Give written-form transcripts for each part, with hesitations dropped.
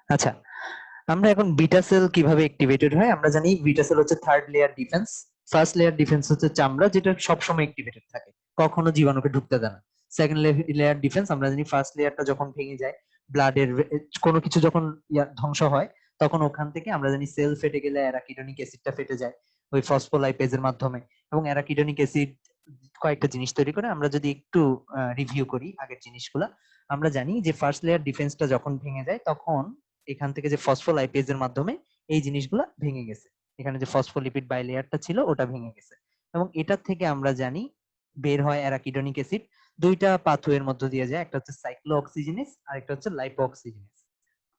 আচ্ছা, আমরা এখন বিটা সেল কিভাবে অ্যাক্টিভেটেড হয় আমরা জানি। বিটা সেল হচ্ছে third layer defence. First layer defence হচ্ছে চামড়া, যেটা সবসময় অ্যাক্টিভেটেড থাকে, কখনো জীবাণুকে ঢুকতে দেয় না। সেকেন্ড লেয়ার ডিফেন্স আমরা জানি, ফার্স্ট লেয়ারটা যখন ভেঙে যায়, ব্লাডের কোনো কিছু যখন ধ্বংস হয়, তখন ওখান থেকে আমরা জানি সেল ফেটে গেলে অ্যারাকিডোনিক অ্যাসিডটা ফেটে যায় ওই ফসফোলাইপেজের মাধ্যমে। এবং অ্যারাকিডোনিক অ্যাসিড কয়েকটা জিনিস তৈরি করে। আমরা যদি একটু রিভিউ করি আগের জিনিসগুলা, আমরা জানি যে ফার্স্ট লেয়ার ডিফেন্সটা যখন ভেঙে যায়, তখন এখান থেকে যে ফসফোলাইপেজের মাধ্যমে এই জিনিসগুলা ভেঙে গেছে। এখানে যে ফসফোলিপিড বাইলেয়ারটা ছিল ওটা ভেঙে গেছে, এবং এটার থেকে আমরা জানি বের হয় অ্যারাকিডোনিক অ্যাসিড। দুইটা পাথওয়ের মধ্য দিয়ে যায়, একটা হচ্ছে সাইক্লোঅক্সিজেনেস আর একটা হচ্ছে লাইপোঅক্সিজেনেস।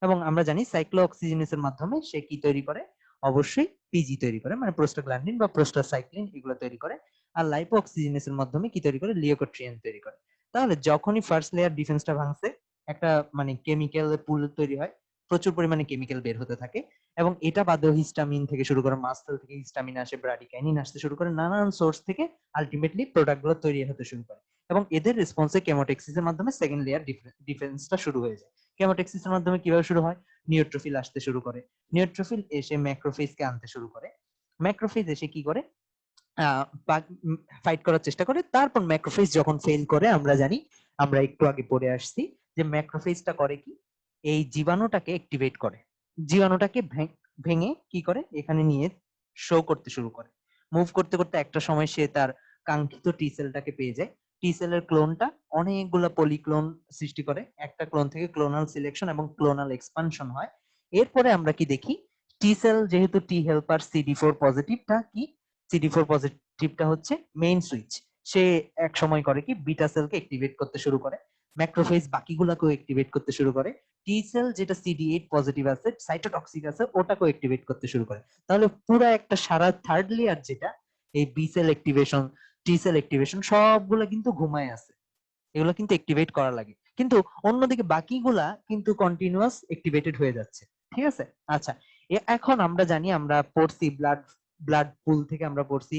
এবং আমরা জানি সাইক্লোঅক্সিজেনেসের মাধ্যমে সে কি তৈরি করে, অবশ্যই পিজি তৈরি করে, মানে প্রোস্টাগ্ল্যান্ডিন বা প্রোস্টাসাইক্লিন এগুলো তৈরি করে। আর লাইপোঅক্সিজেনেসের মাধ্যমে কি তৈরি করে, লিউকোট্রিয়েন তৈরি করে। তাহলে যখনই ফার্স্ট লেয়ার ডিফেন্সটা ভাঙছে, একটা মানে কেমিক্যাল পুল তৈরি হয়, প্রচুর পরিমাণে কেমিক্যাল বের হতে থাকে। এবং এটা বাদেও হিস্টামিন থেকে শুরু করে, মাস্টাল থেকে হিস্টামিন আসে, ব্রাডিকাইনিন আসতে শুরু করে, নানান সোর্স থেকে আলটিমেটলি প্রোডাক্ট গুলো তৈরি হতে শুরু করে। এবং এদের রেসপন্সে কেমোটেক্সিসের মাধ্যমে সেকেন্ড লেয়ার ডিফেন্সটা শুরু হয়ে যায়। কেমোটেক্সিসের মাধ্যমে কিভাবে শুরু হয়, নিউট্রোফিল আসতে শুরু করে, নিউট্রোফিল এসে ম্যাক্রোফেজকে আনতে শুরু করে, ম্যাক্রোফেজ এসে কি করে, ফাইট করার চেষ্টা করে। তারপর ম্যাক্রোফেজ যখন ফেল করে, আমরা জানি, আমরা একটু আগে পড়ে আসছি যে ম্যাক্রোফেজটা করে কি, এই জীবাণুটাকে অ্যাক্টিভেট করে, জীবাণুটাকে ভেঙে কি করে এখানে নিয়ে শো করতে শুরু করে। মুভ করতে করতে একটা সময় সে তার কাঙ্ক্ষিত টি সেলটাকে পেয়ে যায়। টি সেলের ক্লোনটা অনেকগুলা পলিক্লোন সৃষ্টি করে, একটা ক্লোন থেকে ক্লোনাল সিলেকশন এবং ক্লোনাল এক্সপানশন হয়। এরপরে আমরা কি দেখি, টি সেল যেহেতু টি হেল্পার CD4 পজিটিভটা কি, CD4 পজিটিভটা হচ্ছে মেইন সুইচ। সে এক সময় করে কি, বিটা সেলকে অ্যাক্টিভেট করতে শুরু করে, ম্যাক্রোফেজ বাকিগুলাকেও অ্যাক্টিভেট করতে শুরু করে, টি সেল যেটা CD8 পজিটিভ আছে, সাইটোটক্সিক আছে, ওটাকেও অ্যাক্টিভেট করতে শুরু করে। তাহলে পুরো একটা সারা থার্ড লেয়ার যেটা, এই B cell activation, T cell activation সবগুলো কিন্তু ঘুমায় আছে, এগুলো কিন্তু অ্যাক্টিভেট করা লাগে। কিন্তু অন্যদিকে বাকিগুলা কিন্তু কন্টিনিউয়াস অ্যাক্টিভেটেড হয়ে যাচ্ছে। ঠিক আছে। আচ্ছা, এখন আমরা জানি, আমরা পড়ছি ব্লাড ব্লাড পুল থেকে আমরা পড়ছি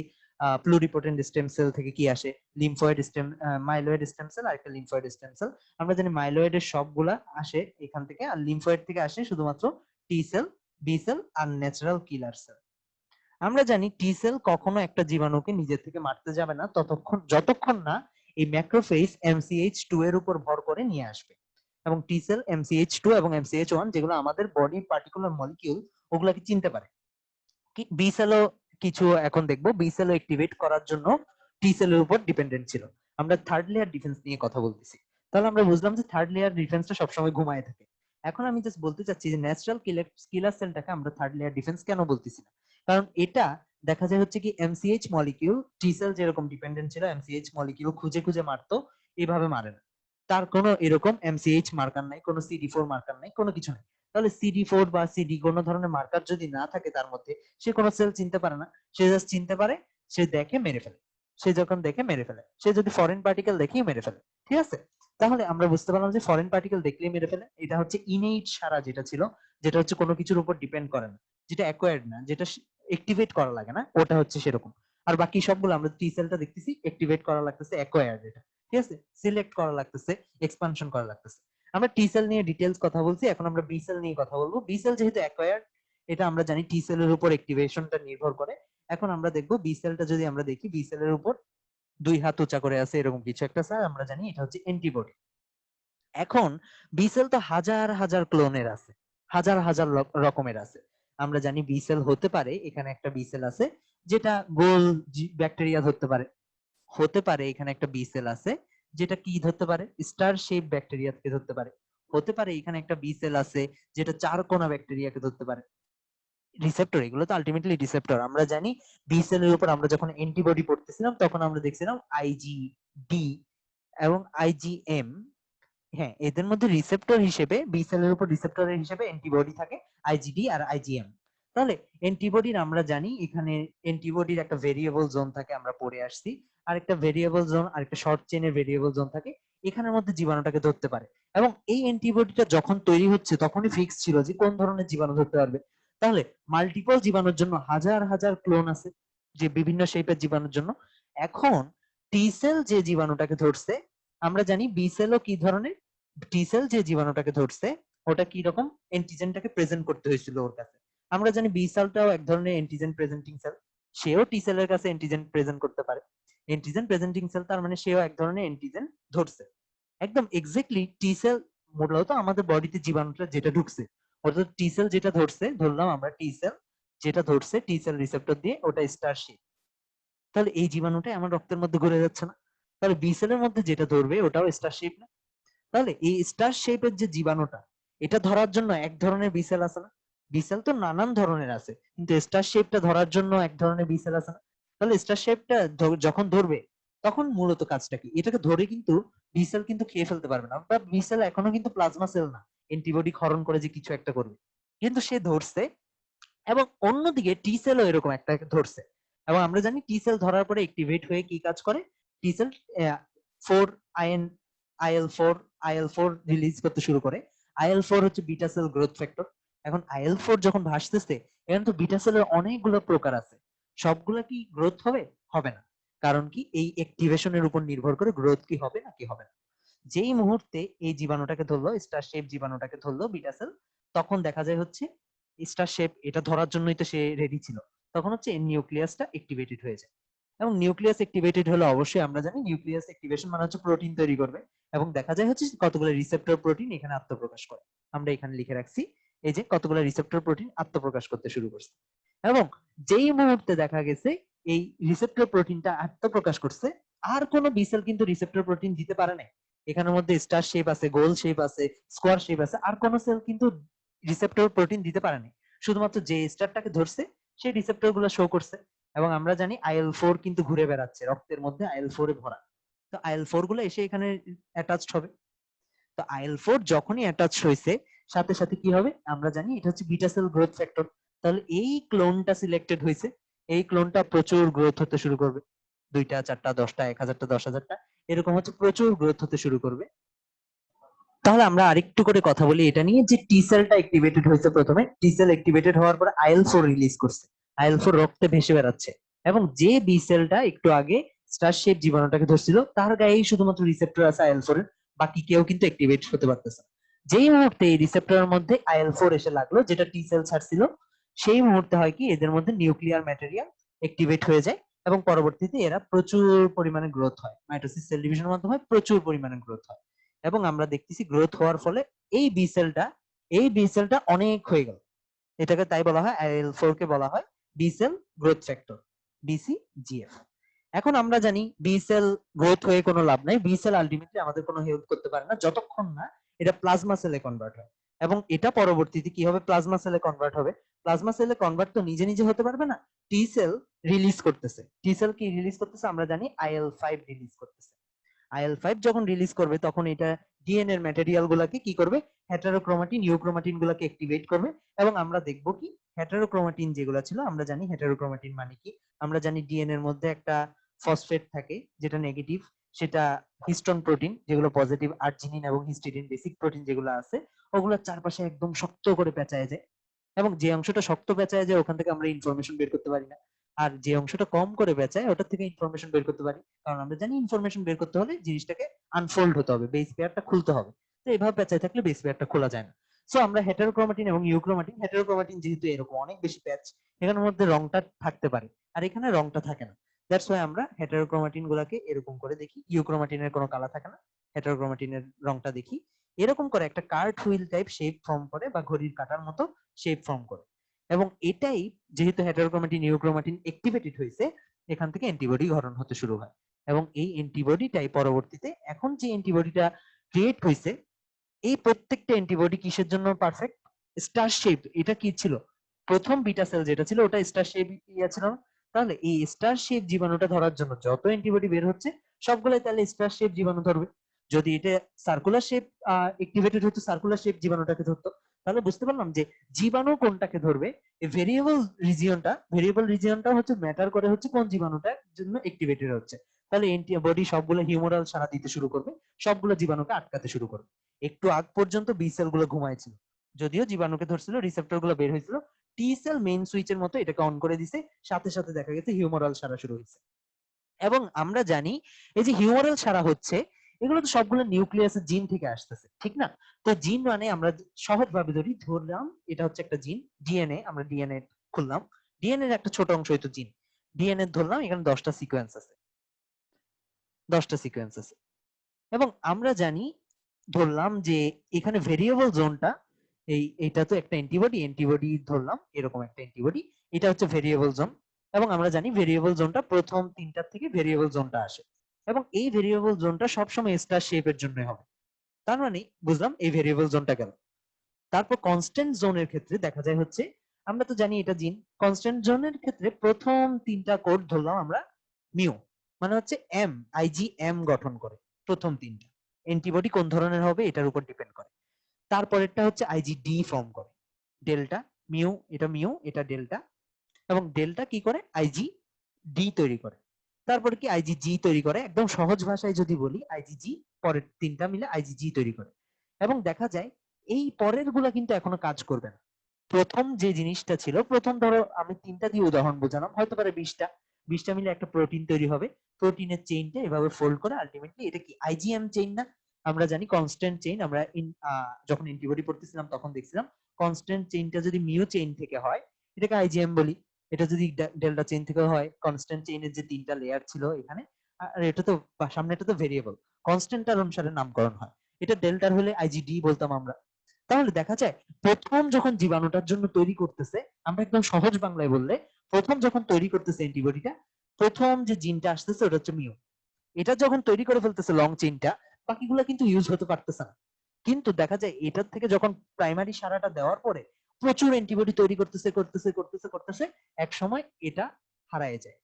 প্লুরিপোটেন্ট স্টেম সেল থেকে কি আসে, lymphoid stem, myeloid stem cell আর একটা লিম্ফয়েড স্টেম সেল। আমরা জানি মাইলয়েডের সবগুলা আসে এখান থেকে, আর লিম্ফয়েড থেকে আসে শুধুমাত্র টি সেল, বি সেল আর ন্যাচারাল কিলার সেল। আমরা জানি টি সেল কখনো একটা জীবাণুকে নিজে থেকে মারতে যাবে না ততক্ষণ যতক্ষণ না এই ম্যাক্রোফেজ MCH2 এর উপর ভর করে নিয়ে আসবে। এবং টি সেল MCH2 এবং MCH1 যেগুলো আমাদের বডির পার্টিকুলার মলিকিউল, ওগুলাকে চিনতে পারে। বি সেলও কিছু এখন দেখবো, বি সেলও অ্যাক্টিভেট করার জন্য টি সেলের উপর ডিপেন্ডেন্ট ছিল। আমরা থার্ড লেয়ার ডিফেন্স নিয়ে কথা বলতেছি। তাহলে আমরা বুঝলাম যে থার্ড লেয়ার ডিফেন্সটা সবসময় ঘুমায় থাকে। এখন আমি জাস্ট বলতে চাচ্ছি যে ন্যাচারাল কিলার সেলটাকে আমরা থার্ড লেয়ার ডিফেন্স কেন বলতেছি না, কারণ এটা দেখা যায় হচ্ছে কি, MCH মলিকিউল, টি সেল যেরকম ডিপেন্ডেন্ট ছিল MCH মলিকিউল খুঁজে খুঁজে মারতো, এভাবে মারে না। তার কোনো এরকম MCH মার্কার নাই, কোনো CD4 মার্কার নাই, কোনো কিছু নাই। তাহলে CD4 বা সিডি কোনো ধরনের মার্কার যদি না থাকে তার মধ্যে, সে কোনো সেল চিনতে পারে না। সে জাস্ট চিনতে পারে, সে দেখে মেরে ফেলে। সে যখন দেখে মেরে ফেলে, সে যদি ফরেন পার্টিকেল দেখেই মেরে ফেলে। ঠিক আছে। তাহলে আমরা বুঝতে পারলাম যে ফরেন পার্টিকেল দেখলেই মেরে ফেলে, এটা হচ্ছে ইনেইট সারা যেটা ছিল, যেটা হচ্ছে কোনো কিছুর উপর ডিপেন্ড করে না, যেটা অ্যাকোয়ার্ড না, যেটা অ্যাক্টিভেট করা লাগে না, ওটা হচ্ছে সেরকম। আর বাকি সবগুলো আমরা টি সেলটা দেখতেছি অ্যাক্টিভেট করা লাগতেছে, অ্যাকোয়ার্ড এটা। ঠিক আছে, সিলেক্ট করা লাগতেছে, এক্সপানশন করা লাগতেছে। আমরা টি সেল নিয়ে ডিটেলস কথা বলছি, এখন আমরা বি সেল নিয়ে কথা বলবো। বি সেল যেহেতু অ্যাকোয়ার্ড, এটা আমরা জানি টি সেলের উপর অ্যাক্টিভেশনটা নির্ভর করে। এখন আমরা দেখবো বি সেলটা যদি আমরা দেখি, বি সেলের উপর দুই হাত উঁচা করে আছে এরকম কিছু একটা, স্যার আমরা জানি এটা হচ্ছে অ্যান্টিবডি। এখন বি সেল তো হাজার হাজার ক্লোনের আছে, হাজার হাজার রকমের আছে। আমরা জানি বি সেল হতে পারে, এখানে একটা বি সেল আছে যেটা গোল ব্যাকটেরিয়া ধরতে পারে, হতে পারে এখানে একটা বি সেল আছে যেটা কি ধরতে পারে, স্টার শেপ ব্যাকটেরিয়াকে ধরতে পারে, হতে পারে এখানে একটা বি সেল আছে যেটা চার কোনা ব্যাকটেরিয়াকে ধরতে পারে। রিসেপ্টর, এগুলো তো আলটিমেটলি রিসেপ্টর। আমরা জানি বি সেলের উপর আমরা যখন অ্যান্টিবডি পড়তেছিলাম তখন আমরা দেখছিলাম IgD এবং IgM। হ্যাঁ, এদের মধ্যে রিসেপ্টর হিসেবে, বি সেলের উপর রিসেপ্টরের হিসেবে অ্যান্টিবডি থাকে, IgD আর IgM। তাহলে অ্যান্টিবডির আমরা জানি এখানে অ্যান্টিবডির একটা ভেরিয়েবল জোন থাকে, আমরা পড়ে আসছি। আর একটা ভেরিয়েবল জোন আর একটা শর্ট চেনের ভেরিয়েবল জোন থাকে, এখানের মধ্যে জীবাণুটাকে ধরতে পারে। এবং এই অ্যান্টিবডিটা যখন তৈরি হচ্ছে তখনই ফিক্স ছিল যে কোন ধরনের জীবাণু ধরতে পারবে। তাহলে মাল্টিপল জীবাণুর জন্য হাজার হাজার ক্লোন আছে, যে বিভিন্ন শেপের জীবাণুর জন্য। এখন টি সেল যে জীবাণুটাকে ধরছে, আমরা জানি বি সেলও কি ধরনের, টি সেল যে জীবাণুটাকে ধরছে ওটা কি রকম অ্যান্টিজেনটাকে প্রেজেন্ট করতে হয়েছিল ওর কাছে। আমরা জানি বি সেলটাও এক ধরনের অ্যান্টিজেন প্রেজেন্টিং সেল, সেও টি সেলের কাছে অ্যান্টিজেন প্রেজেন্ট করতে পারে। অ্যান্টিজেন প্রেজেন্টিং সেল তার মানে সেও এক ধরনের অ্যান্টিজেন ধরছে। একদম এক্স্যাক্টলি টি সেল মূলত আমাদের বডিতে জীবাণুটা যেটা ঢুকছে, অর্থাৎ টি সেল যেটা ধরছে, ধরলাম আমরা টি সেল যেটা ধরছে টি সেল রিসেপ্টর দিয়ে, ওটা স্টার শেপ। তাহলে এই জীবাণুটাই আমার রক্তের মধ্যে ঘুরে যাচ্ছে না? তাহলে বি সেলের মধ্যে যেটা ধরবে ওটাও স্টার শেপ না? তাহলে এই স্টার শেপের যে জীবাণুটা, এটা ধরার জন্য এক ধরনের বি সেল আছে না? বি সেল তো নানান ধরনের আছে, কিন্তু স্টার শেপটা ধরার জন্য এক ধরনের বি সেল আছে না? তাহলে স্টার শেপটা যখন ধরবে তখন মূলত কাজটা কি? এটাকে ধরে কিন্তু বি সেল কিন্তু খেয়ে ফেলতে পারবে না, বা বি সেল এখনো কিন্তু প্লাজমা সেল না অ্যান্টিবডি ক্ষরণ করে যে কিছু একটা করবে, কিন্তু সে ধরছে। এবং অন্যদিকে টি সেলও এরকম একটা ধরছে, এবং আমরা জানি টি সেল ধরার পরে অ্যাক্টিভেট হয়ে কি কাজ করে? টি সেল 4 IL4 IL4 রিলিজ করতে শুরু করে। IL4 হচ্ছে বিটা সেল গ্রোথ ফ্যাক্টর। এখন IL4 যখন ভাসতেছে, এখন তো বিটা সেলের অনেকগুলো প্রকার আছে, সবগুলা কি গ্রোথ হবে? হবে না। কারণ কি? এই অ্যাক্টিভেশনের উপর নির্ভর করে গ্রোথ কি হবে না কি হবে না। যেই মুহূর্তে এই জীবাণুটাকে ধরলো, স্টার শেপ জীবাণুটাকে ধরলো বিটা সেল, তখন দেখা যায় হচ্ছে স্টার শেপ এটা ধরার জন্যই তো সে রেডি ছিল, তখন হচ্ছে নিউক্লিয়াসটা অ্যাক্টিভেটেড হয়ে যায়। এবং নিউক্লিয়াস অ্যাক্টিভেটেড হলে অবশ্যই আমরা জানি নিউক্লিয়াস অ্যাক্টিভেশন মানে হচ্ছে প্রোটিন তৈরি করবে, এবং দেখা যায় হচ্ছে কতগুলো রিসেপ্টর প্রোটিন এখানে আত্মপ্রকাশ করে। আমরা এখানে লিখে রাখছি এই যে কতগুলো রিসেপ্টর প্রোটিন আত্মপ্রকাশ করতে শুরু করছে। এবং যেই মুহূর্তে দেখা গেছে এই রিসেপ্টর প্রোটিনটা আত্মপ্রকাশ করছে, আর কোনো বি সেল কিন্তু রিসেপ্টর প্রোটিন দিতে পারে না। এখানের মধ্যে স্টার শেপ আছে, গোল শেপ আছে, স্কোয়ার শেপ আছে, আর কোন সেল কিন্তু রিসেপ্টর প্রোটিন দিতে পারে না। শুধুমাত্র যে স্টারটাকে ধরছে সেই রিসেপ্টর গুলো শো করছে। এবং আমরা জানি IL4 কিন্তু ঘুরে বেড়াচ্ছে রক্তের মধ্যে, IL4 এ ভরা। তো IL4 গুলো এসে এখানে অ্যাটাচড হবে। তো IL4 যখনই অ্যাটাচ হয়েছে, সাথে সাথে কি হবে আমরা জানি এটা হচ্ছে বিটা সেল গ্রোথ ফ্যাক্টর। তাহলে এই ক্লোনটা সিলেক্টেড হয়েছে, এই ক্লোনটা প্রচুর গ্রোথ হতে শুরু করবে। 2টা 4টা 10টা 1000টা 10,000টা এরকম হচ্ছে প্রচুর গ্রোথ হতে শুরু করবে। তাহলে আমরা আরেকটু করে কথা বলি এটা নিয়ে, যে টি সেলটা অ্যাক্টিভেটেড হয়েছে। প্রথমে টি সেল অ্যাক্টিভেটেড হওয়ার পরে IL4 রিলিজ করছে, IL4 রক্তে ভেসে বেড়াচ্ছে। এবং যে বি সেলটা একটু আগে স্টার শেপ জীবাণুটাকে ধরছিল তার গায়েই শুধুমাত্র রিসেপ্টর আছে IL4 এর, বাকি কেউ কিন্তু অ্যাক্টিভেট হতে পারতেছে না। যেই মুহূর্তে এই রিসেপ্টরের মধ্যে IL4 এসে লাগলো, যেটা টি সেল ছাড়ছিল, সেই মুহূর্তে হয় কি এদের মধ্যে নিউক্লিয়ার ম্যাটেরিয়াল অ্যাক্টিভেট হয়ে যায়, এবং পরবর্তীতে এরা প্রচুর পরিমাণে গ্রোথ হয়, মাইটোসিস সেল ডিভিশনের মাধ্যমে প্রচুর পরিমাণে গ্রোথ হয়। এবং আমরা দেখতেছি গ্রোথ হওয়ার ফলে এই বি সেলটা অনেক হয়ে গেল। এটাকে তাই বলা হয়, IL4 কে বলা হয় B cell growth factor, BCGF। এখন আমরা জানি বি সেল গ্রোথ হয়ে কোনো লাভ নাই, বি সেল আলটিমেটলি আমাদের কোনো হেল্প করতে পারে না যতক্ষণ না এটা প্লাজমা সেলে কনভার্ট হয়। এবং এটা পরবর্তীতে কি হবে? প্লাজমা সেলে কনভার্ট হবে। প্লাজমা সেলে কনভার্ট তো নিজে নিজে হতে পারবে না, টি সেল রিলিজ করতেছে। টি সেল কি রিলিজ করতেছে? আমরা জানি IL5 রিলিজ করতেছে। IL5 যখন রিলিজ করবে তখন এটা ডিএনএ এর ম্যাটেরিয়াল গুলাকে কি করবে? হেটারোক্রোমাটিন ইউক্রোমাটিন গুলাকে অ্যাক্টিভেট করবে। এবং আমরা দেখব কি হেটারোক্রোমাটিন যেগুলো ছিল, আমরা জানি হেটারোক্রোমাটিন মানে কি। আমরা জানি ডিএনএ এর মধ্যে একটা ফসফেট থাকে যেটা নেগেটিভ, সেটা হিস্টোন প্রোটিন যেগুলো পজিটিভ, আর্জিনিন এবং হিস্টিডিন বেসিক প্রোটিন যেগুলো আছে ওগুলোর চারপাশে একদম শক্ত করে পেঁচায় যায়। এবং যে অংশটা শক্ত পেঁচায় যায় ওখান থেকে আমরা ইনফরমেশন বের করতে পারি না, আর যে অংশটা কম করে পেঁচায় ওটা থেকে ইনফরমেশন বের করতে পারি। কারণ আমরা জানি ইনফরমেশন বের করতে হলে জিনিসটাকে আনফোল্ড হতে হবে, বেস পেয়ারটা খুলতে হবে। তো এইভাবে পেঁচায় থাকলে বেস পেয়ারটা খোলা যায় না। সো আমরা হেটারোক্রোমাটিন এবং ইউক্রোমাটিন, হেটারোক্রোমাটিন যেহেতু এরকম অনেক বেশি প্যাচ, এখানের মধ্যে রংটা থাকতে পারে, আর এখানে রংটা থাকে না। দ্যাটস ওয়াই আমরা হেটারোক্রোমাটিন গুলাকে এরকম করে দেখি, ইউক্রোমাটিনের কোনো কালার থাকে না, হেটারোক্রোমাটিনের রংটা দেখি এরকম করে একটা cart wheel type shape form করে, বা ঘড়ির কাঁটার মতো শেপ ফর্ম করে। এবং এটাই যেহেতু হেটারোক্রোমাটিন ইউক্রোমাটিন অ্যাক্টিভেটেড হয়েছে, এখান থেকে অ্যান্টিবডি গঠন হতে শুরু হয়। এবং এই অ্যান্টিবডিটাই পরবর্তীতে এখন যে অ্যান্টিবডিটা ক্রিয়েট হয়েছে, এই প্রত্যেকটা অ্যান্টিবডি কিসের জন্য পারফেক্ট? Star shape. এটা কি ছিল? প্রথম বিটা সেল যেটা ছিল ওটা স্টার শেপ ইয়া ছিল না? তাহলে এই স্টার শেপ জীবাণুটা ধরার জন্য যত অ্যান্টিবডি বের হচ্ছে সবগুলাই তাহলে স্টার শেপ জীবাণু ধরবে। যদি এটা সার্কুলার শেপ অ্যাক্টিভেটেড হতো, সার্কুলার শেপ জীবাণুটাকে ধরতো। তাহলে বুঝতে পারলাম যে জীবাণু কোনটাকে ধরবে। এই ভেরিয়েবল রিজিয়নটা হচ্ছে ম্যাটার করে হচ্ছে কোন জীবাণুটার জন্য অ্যাক্টিভেটেড হচ্ছে। তাহলে অ্যান্টিবডি সবগুলো হিউমোরাল সাড়া দিতে শুরু করবে, সবগুলো জীবাণুকে আটকাতে শুরু করবে। একটু আগ পর্যন্ত বি সেল গুলো ঘুমাইছিল, যদিও জীবাণুকে ধরছিল, রিসেপ্টর গুলো বের হয়েছিল। টি সেল মেইন সুইচের মতো এটাকে অন করে দিছে, সাথে সাথে দেখা গেছে হিউমোরাল সারা শুরু হয়েছে। এবং আমরা জানি এই যে হিউমারাল সারা হচ্ছে, এগুলো তো সবগুলো নিউক্লিয়াসের জিন থেকে আসতেছে, ঠিক না? তো জিন মানে আমরা সহজভাবে ধরলাম এটা হচ্ছে একটা জিন, ডিএনএ, আমরা ডিএনএ খুললাম, ডিএনএ এর একটা ছোট অংশ হয়তো জিন, ডিএনএ ধরলাম এখানে 10টা সিকোয়েন্স আছে, 10টা সিকোয়েন্স আছে। এবং আমরা জানি, ধরলাম যে এখানে ভেরিয়েবল জোনটা, এইটা তো একটা অ্যান্টিবডি, অ্যান্টিবডি ধরলাম এরকম একটা অ্যান্টিবডি, এটা হচ্ছে ভেরিয়েবল জোন। এবং আমরা জানি ভেরিয়েবল জোনটা প্রথম তিনটার থেকে ভেরিয়েবল জোনটা আসে, এবং এই ভেরিয়েবল জোনটা সবসময় স্টার শেপের জন্য হবে। তার মানে বুঝলাম এই ভেরিয়েবল জোনটা গেল। তারপর কনস্ট্যান্ট জোনের ক্ষেত্রে দেখা যায় হচ্ছে, আমরা তো জানি এটা জিন, কনস্ট্যান্ট জোনের ক্ষেত্রে প্রথম তিনটা কোড ধরলাম আমরা মিউ, মানে হচ্ছে এম, আইজিএম গঠন করে প্রথম তিনটা। অ্যান্টিবডি কোন ধরনের হবে এটার উপর ডিপেন্ড করে। তারপরেরটা হচ্ছে আইজিডি ফর্ম করে, ডেল্টা, মিউ, এটা ডেল্টা, এবং ডেল্টা কি করে, আইজি ডি তৈরি করে। তারপরে কি আইজিজি তৈরি করে, একদম সহজ ভাষায় যদি বলি আইজিজি, পরের তিনটা মিলে আইজিজি তৈরি করে। এবং দেখা যায় এই পরের গুলা কিন্তু এখনো কাজ করবে না। প্রথম যে জিনিসটা ছিল, প্রথম ধরো আমি তিনটা দিয়ে উদাহরণ বোঝালাম, হয়তো পারে 20টা মিলে একটা প্রোটিন তৈরি হবে, প্রোটিনের চেইনটা এভাবে ফোল্ড করে আলটিমেটলি এটা কি আইজিএম চেইন না? আমরা জানি কনস্ট্যান্ট চেইন, আমরা যখন অ্যান্টিবডি পড়তেছিলাম তখন দেখছিলাম কনস্ট্যান্ট চেইনটা যদি মিউ চেইন থেকে হয় এটাকে আইজিএম বলি, এটা যদি ডেল্টা চেইন থেকে হয়, কনস্ট্যান্ট চেইনের যে তিনটা লেয়ার ছিল এখানে, আর এটা তো সামনে এটা তো ভেরিয়েবল, কনস্ট্যান্টার অনুসারে নামকরণ হয়, এটা ডেল্টার হলে আইজিডি বলতাম আমরা। তাহলে দেখা যায় প্রথম যখন জীবাণুটার জন্য তৈরি করতেছে, আমরা একদম সহজ বাংলায় বললে, প্রথম যখন তৈরি করতেছে অ্যান্টিবডিটা, প্রথম যে জিনটা আসতেছে ওটা হচ্ছে মিউ, এটা যখন তৈরি করে ফেলতেছে লং চেইনটা, বাকিগুলো কিন্তু ইউজ হতে পারতেছে না। কিন্তু দেখা যায় এটার থেকে যখন প্রাইমারি সারাটা দেওয়ার পরে প্রচুর অ্যান্টিবডি তৈরি করতেছে করতেছে করতেছে করতেছে, এক সময় এটা হারায় যায়।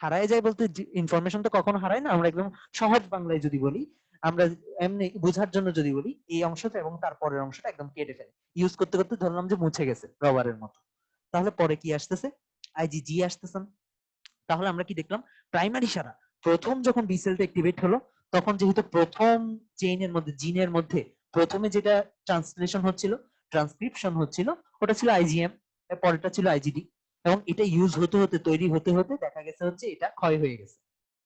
হারায় যায় বলতে ইনফরমেশন তো কখনো হারায় না, আমরা একদম সহজ বাংলায় যদি বলি, আমরা এমনি বোঝার জন্য যদি বলি, এই অংশটা এবং তারপরের অংশটা একদম কেটে ফেলে, ইউজ করতে করতে ধরলাম যে মুছে গেছে রবারের মতো। তাহলে পরে কি আসতেছে, আইজিজি আসতেছে। তাহলে আমরা কি দেখলাম, প্রাইমারি সারা প্রথম যখন বি সেলটা অ্যাক্টিভেট হলো, তখন যেহেতু প্রথম চেইনের মধ্যে, জিনের মধ্যে প্রথমে যেটা ট্রান্সলেশন হচ্ছিল, ট্রান্সক্রিপশন হচ্ছিল, ওটা ছিল আইজিএম, পরেরটা ছিল আইজিডি, এবং এটা ইউজ হতে হতে তৈরি হতে হতে দেখা গেছে হচ্ছে এটা ক্ষয় হয়ে গেছে,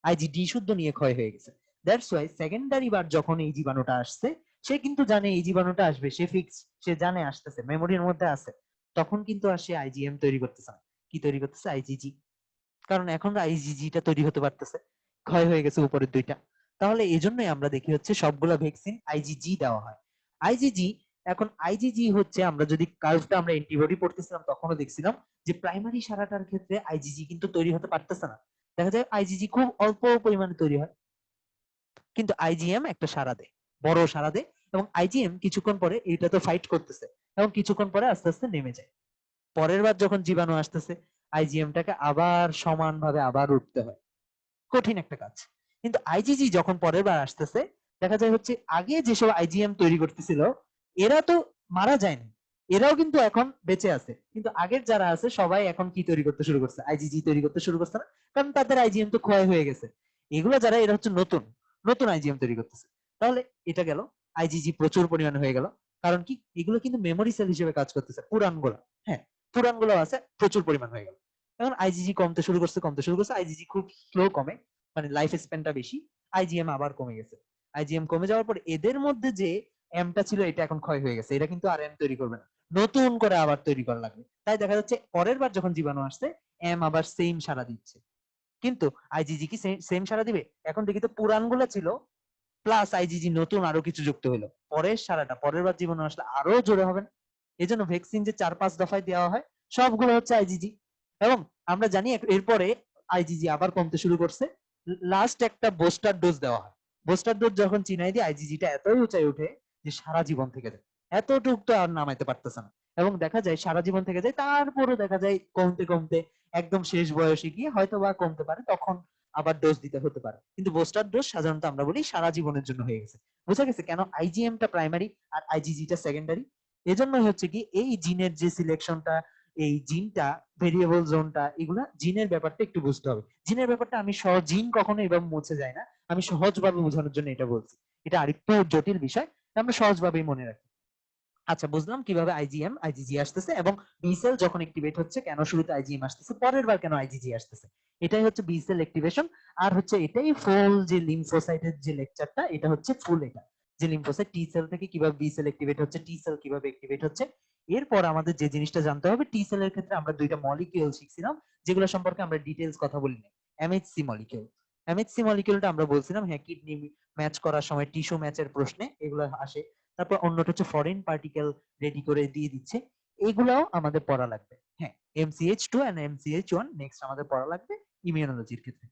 আইজিডি শুদ্ধ নিয়ে ক্ষয় হয়ে গেছে। দ্যাটস ওয়াই সেকেন্ডারি বার যখন এই জীবাণুটা আসছে, সে কিন্তু জানে এই জীবাণুটা আসবে, সে ফিক্স, সে জানে আসতেছে, মেমোরির মধ্যে আছে, তখন কিন্তু আর সে আইজিএম তৈরি করতেছে না, কি তৈরি করতেছে, আইজিজি। কারণ এখন আইজিজিটা তৈরি হতে পারতেছে, ক্ষয় হয়ে গেছে উপরের দুইটা। তাহলে এই জন্যই আমরা দেখি হচ্ছে সবগুলা ভ্যাকসিন আইজিজি দেওয়া হয়। আইজিজি, এখন আইজিজি হচ্ছে, আমরা যদি কার্ভটা আমরা অ্যান্টিবডি পড়তেছিলাম তখনও দেখছিলাম যে প্রাইমারি সারাটার ক্ষেত্রে আইজিজি কিন্তু তৈরি হতে পারতেছে না, দেখা যায় আইজিজি খুব অল্প পরিমাণে তৈরি হয়, কিন্তু আইজিএম একটা সারা দেয়, বড় সারা দেয়, এবং আইজিএম কিছুক্ষণ পরে এটা তো ফাইট করতেছে, এবং কিছুক্ষণ পরে আস্তে আস্তে নেমে যায়। পরের বার যখন জীবাণু আসতেছে, আইজিএমটাকে আবার সমানভাবে আবার উঠতে হয়, কঠিন একটা কাজ। কিন্তু আইজিজি যখন পরের বার আসতেছে, দেখা যায় হচ্ছে আগে যেসব আইজিএম তৈরি করতেছিল এরা তো মারা যায়নি, এরাও কিন্তু এখন বেঁচে আছে, কিন্তু আগের যারা আছে সবাই এখন কি তৈরি করতে শুরু করছে, আইজিজি তৈরি করতে শুরু করছে না, কারণ তাদের আইজিএম তো ক্ষয় হয়ে গেছে। এগুলো যারা, এরা হচ্ছে নতুন নতুন আইজিএম তৈরি করতেছে। তাহলে এটা গেল, আইজিজি প্রচুর পরিমাণে হয়ে গেল, কারণ কি এগুলো কিন্তু মেমোরি সেল হিসেবে কাজ করতেছে, পুরানগুলো, হ্যাঁ পুরানগুলো আছে, প্রচুর পরিমাণ হয়ে গেল। এখন আইজিজি কমতে শুরু করছে, কমতে শুরু করছে, আইজিজি খুব স্লো কমে, মানে লাইফ স্প্যানটা বেশি, আইজিএম আবার কমে গেছে। আইজিএম কমে যাওয়ার পর এদের মধ্যে যে এমটা ছিল এটা এখন ক্ষয় হয়ে গেছে, এটা কিন্তু আর এম তৈরি করবে না, নতুন করে আবার তৈরি করা লাগবে। তাই দেখা যাচ্ছে পরের বার যখন জীবাণু আসছে, এম আবার সেম সারা দিচ্ছে, কিন্তু আইজিজি কি সেম সারা দিবে? এখন দেখি তো পুরানগুলো ছিল প্লাস আইজিজি নতুন আরো কিছু যুক্ত হলো, পরের সারাটা পরের বার জীবাণু আসলে আরো জোরে হবে না। এই জন্য ভ্যাকসিন যে 4-5 দফায় দেওয়া হয় সবগুলো হচ্ছে আইজিজি। এবং আমরা জানি এরপরে আইজিজি আবার কমতে শুরু করছে, লাস্ট একটা বুস্টার ডোজ দেওয়া হয়। বুস্টার ডোজ যখন চিনাই দিয়ে আইজিজিটা এতই উঁচাই উঠে যে সারা জীবন থেকে যায়, এতটুক তো আর নামাইতে পারতেছে না, এবং দেখা যায় সারা জীবন থেকে যায়, তারপরও দেখা যায় কমতে কমতে একদম শেষ বয়সে গিয়ে হয়তো বা কমতে পারে, তখন আবার ডোজ দিতে হতে পারে, কিন্তু বুস্টার ডোজ সাধারণত আমরা বলি সারা জীবনের জন্য হয়ে গেছে। বোঝা গেছে কেন আইজিএমটা প্রাইমারি আর আইজিজিটা সেকেন্ডারি? এজন্যই হচ্ছে কি এই জিনের যে সিলেকশনটা, এই জিনটা, ভেরিয়েবল জোনটা, এগুলা জিনের ব্যাপারটা একটু বুঝতে হবে। জিনের ব্যাপারটা আমি সহজ, জিন কখনো এভাবে মুছে যায় না, আমি সহজভাবে বোঝানোর জন্য এটা বলছি, এটা আরেকটু জটিল বিষয়, আমরা সহজভাবেই মনে রাখি। আচ্ছা, বুঝলাম কিভাবে আইজিএম আইজিজি আসতেছে এবং বি সেল যখন অ্যাক্টিভেট হচ্ছে কেন শুরুতে আইজিএম আসতেছে, পরের বার কেন আইজিজি আসতেছে। এটাই হচ্ছে বি সেল অ্যাক্টিভেশন। আর হচ্ছে এটাই ফুল যে লিম্ফোসাইটের যে লেকচারটা, এটা হচ্ছে ফুল এটা, যে লিম্ফোসাইট টি সেল থেকে কিভাবে বি সেল অ্যাক্টিভেট হচ্ছে, টি সেল কিভাবে অ্যাক্টিভেট হচ্ছে। এরপর আমাদের যে জিনিসটা জানতে হবে, টি সেলের ক্ষেত্রে আমরা দুইটা মলিকিউল শিখছিলাম, যেগুলো সম্পর্কে আমরা ডিটেইলস কথা বলিনি। এমএইচসি মলিকিউল, এমএইচসি মলিকিউলটা আমরা বলছিলাম হ্যাঁ কিডনি ম্যাচ করার সময় টিস্যু ম্যাচের প্রশ্নে এগুলো আসে। তারপর অন্যটা হচ্ছে ফরেন পার্টিকেল রেডি করে দিয়ে দিচ্ছে, এগুলাও আমাদের পড়া লাগবে। হ্যাঁ, MCH2 এন্ড MCH1 নেক্সট আমাদের পড়া লাগবে ইমিউনোলজির ক্ষেত্রে।